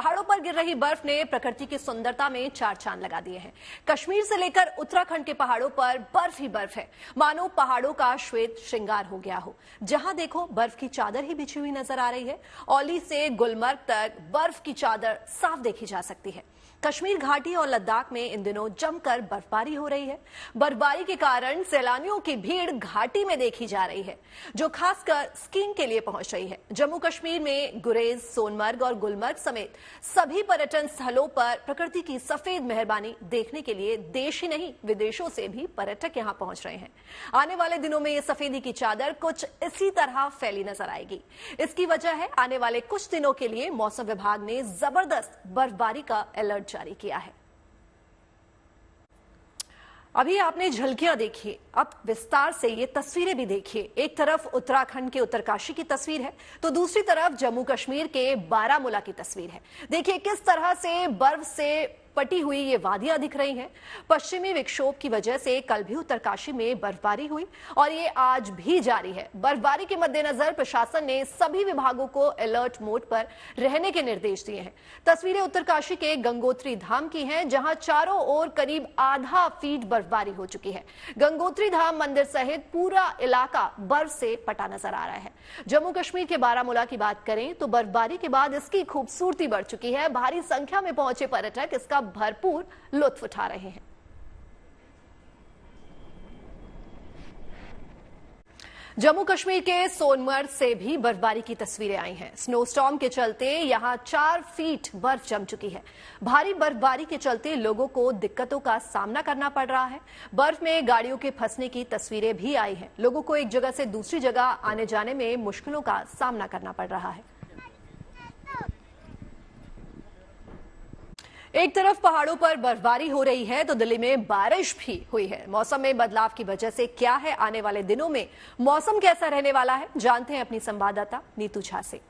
पहाड़ों पर गिर रही बर्फ ने प्रकृति की सुंदरता में चार चांद लगा दिए हैं। कश्मीर से लेकर उत्तराखंड के पहाड़ों पर बर्फ ही बर्फ है, मानो पहाड़ों का श्वेत श्रृंगार हो गया हो। जहां देखो बर्फ की चादर ही बिछी हुई नजर आ रही है। औली से गुलमर्ग तक बर्फ की चादर साफ देखी जा सकती है। कश्मीर घाटी और लद्दाख में इन दिनों जमकर बर्फबारी हो रही है। बर्फबारी के कारण सैलानियों की भीड़ घाटी में देखी जा रही है, जो खासकर स्कीइंग के लिए पहुंच रही है। जम्मू कश्मीर में गुरेज, सोनमर्ग और गुलमर्ग समेत सभी पर्यटन स्थलों पर प्रकृति की सफेद मेहरबानी देखने के लिए देश ही नहीं विदेशों से भी पर्यटक यहां पहुंच रहे हैं। आने वाले दिनों में ये सफेदी की चादर कुछ इसी तरह फैली नजर आएगी। इसकी वजह है आने वाले कुछ दिनों के लिए मौसम विभाग ने जबरदस्त बर्फबारी का अलर्ट जारी किया है। अभी आपने झलकियां देखी, अब विस्तार से ये तस्वीरें भी देखिए। एक तरफ उत्तराखंड के उत्तरकाशी की तस्वीर है तो दूसरी तरफ जम्मू कश्मीर के बारामूला की तस्वीर है। देखिए किस तरह से बर्फ से पटी हुई ये वादियां दिख रही हैं। पश्चिमी विक्षोभ की वजह से कल भी उत्तरकाशी में बर्फबारी हुई और ये आज भी जारी है। बर्फबारी के मद्देनजर प्रशासन ने सभी विभागों को अलर्ट मोड पर रहने के निर्देश दिए हैं। तस्वीरें उत्तरकाशी के गंगोत्री धाम की हैं, जहां चारों ओर करीब आधा फीट बर्फबारी हो चुकी है। गंगोत्री धाम मंदिर सहित पूरा इलाका बर्फ से पटा नजर आ रहा है। जम्मू कश्मीर के बारामूला की बात करें तो बर्फबारी के बाद इसकी खूबसूरती बढ़ चुकी है। भारी संख्या में पहुंचे पर्यटक इसका भरपूर लुत्फ उठा रहे हैं। जम्मू कश्मीर के सोनमर्ग से भी बर्फबारी की तस्वीरें आई हैं। स्नोस्टॉर्म के चलते यहां 4 फीट बर्फ जम चुकी है। भारी बर्फबारी के चलते लोगों को दिक्कतों का सामना करना पड़ रहा है। बर्फ में गाड़ियों के फंसने की तस्वीरें भी आई हैं। लोगों को एक जगह से दूसरी जगह आने जाने में मुश्किलों का सामना करना पड़ रहा है। एक तरफ पहाड़ों पर बर्फबारी हो रही है तो दिल्ली में बारिश भी हुई है। मौसम में बदलाव की वजह से क्या है आने वाले दिनों में मौसम कैसा रहने वाला है, जानते हैं अपनी संवाददाता नीतू झा से।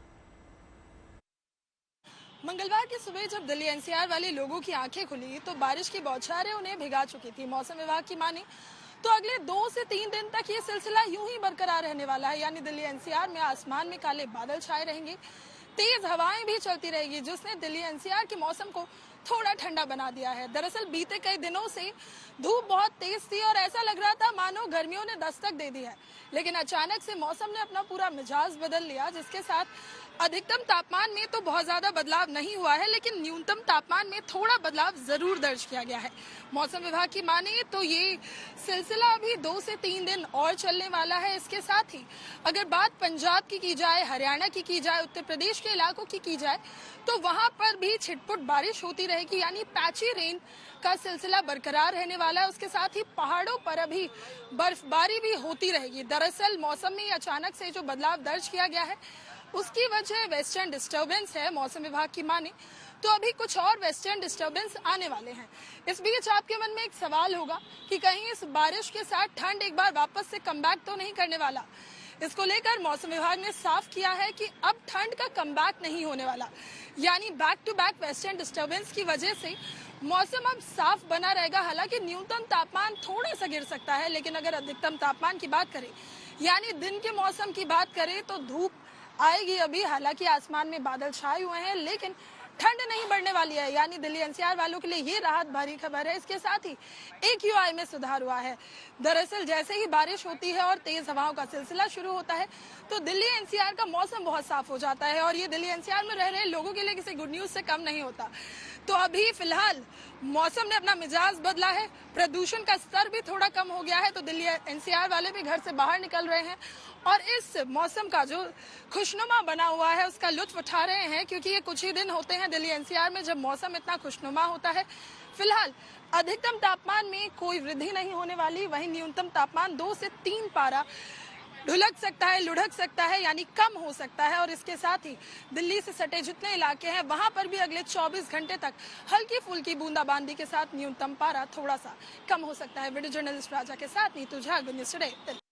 मंगलवार की सुबह जब दिल्ली एनसीआर वाले लोगों की आंखें खुली तो बारिश की बौछारें उन्हें भिगा चुकी थी। मौसम विभाग की माने तो अगले 2 से 3 दिन तक ये सिलसिला यूं ही बरकरार रहने वाला है। यानी दिल्ली एनसीआर में आसमान में काले बादल छाए रहेंगे, तेज हवाएं भी चलती रहेगी, जिसने दिल्ली एनसीआर के मौसम को थोड़ा ठंडा बना दिया है। दरअसल बीते कई दिनों से धूप बहुत तेज थी और ऐसा लग रहा था मानो गर्मियों ने दस्तक दे दी है, लेकिन अचानक से मौसम ने अपना पूरा मिजाज बदल लिया, जिसके साथ अधिकतम तापमान में तो बहुत ज्यादा बदलाव नहीं हुआ है, लेकिन न्यूनतम तापमान में थोड़ा बदलाव जरूर दर्ज किया गया है। मौसम विभाग की माने तो ये सिलसिला अभी 2 से 3 दिन और चलने वाला है। इसके साथ ही अगर बात पंजाब की जाए, हरियाणा की जाए, उत्तर प्रदेश के इलाकों की जाए तो वहां पर भी छिटपुट बारिश होती रहेगी, यानी पैची रेन का सिलसिला बरकरार रहने वाला है। उसके साथ ही पहाड़ों पर अभी बर्फबारी भी होती रहेगी। दरअसल मौसम में अचानक से जो बदलाव दर्ज किया गया है उसकी वजह वेस्टर्न डिस्टर्बेंस है। मौसम विभाग की माने तो अभी कुछ और वेस्टर्न डिस्टर्बेंस आने वाले हैं। इस बीच आपके मन में एक सवाल होगा कि कहीं इस बारिश के साथ ठंड एक बार वापस से कमबैक तो नहीं करने वाला। इसको लेकर मौसम विभाग ने साफ किया है कि अब ठंड का कमबैक नहीं होने वाला, यानी back to back western disturbance की वजह से मौसम अब साफ बना रहेगा। हालांकि न्यूनतम तापमान थोड़ा सा गिर सकता है, लेकिन अगर अधिकतम तापमान की बात करें, यानी दिन के मौसम की बात करें, तो धूप आएगी अभी। हालांकि आसमान में बादल छाए हुए हैं, लेकिन ठंड नहीं बढ़ने वाली है, यानी दिल्ली एनसीआर वालों के लिए ये राहत भरी खबर है। इसके साथ ही AQI में सुधार हुआ है। दरअसल जैसे ही बारिश होती है और तेज हवाओं का सिलसिला शुरू होता है तो दिल्ली एनसीआर का मौसम बहुत साफ हो जाता है और ये दिल्ली एनसीआर में रह रहे लोगों के लिए किसी गुड न्यूज से कम नहीं होता। तो अभी फिलहाल मौसम ने अपना मिजाज बदला है, प्रदूषण का स्तर भी थोड़ा कम हो गया है, तो दिल्ली एनसीआर वाले भी घर से बाहर निकल रहे हैं और इस मौसम का जो खुशनुमा बना हुआ है उसका लुत्फ उठा रहे हैं, क्योंकि ये कुछ ही दिन होते हैं दिल्ली एनसीआर में जब मौसम इतना खुशनुमा होता है। फिलहाल अधिकतम तापमान में कोई वृद्धि नहीं होने वाली, वहीं न्यूनतम तापमान 2 से 3 पारा ढुलक सकता है, लुढ़क सकता है, यानी कम हो सकता है। और इसके साथ ही दिल्ली से सटे जितने इलाके हैं वहां पर भी अगले 24 घंटे तक हल्की फुल्की बूंदाबांदी के साथ न्यूनतम पारा थोड़ा सा कम हो सकता है। वीडियो जर्नलिस्ट राजा के साथ Neetu Jha, good news today.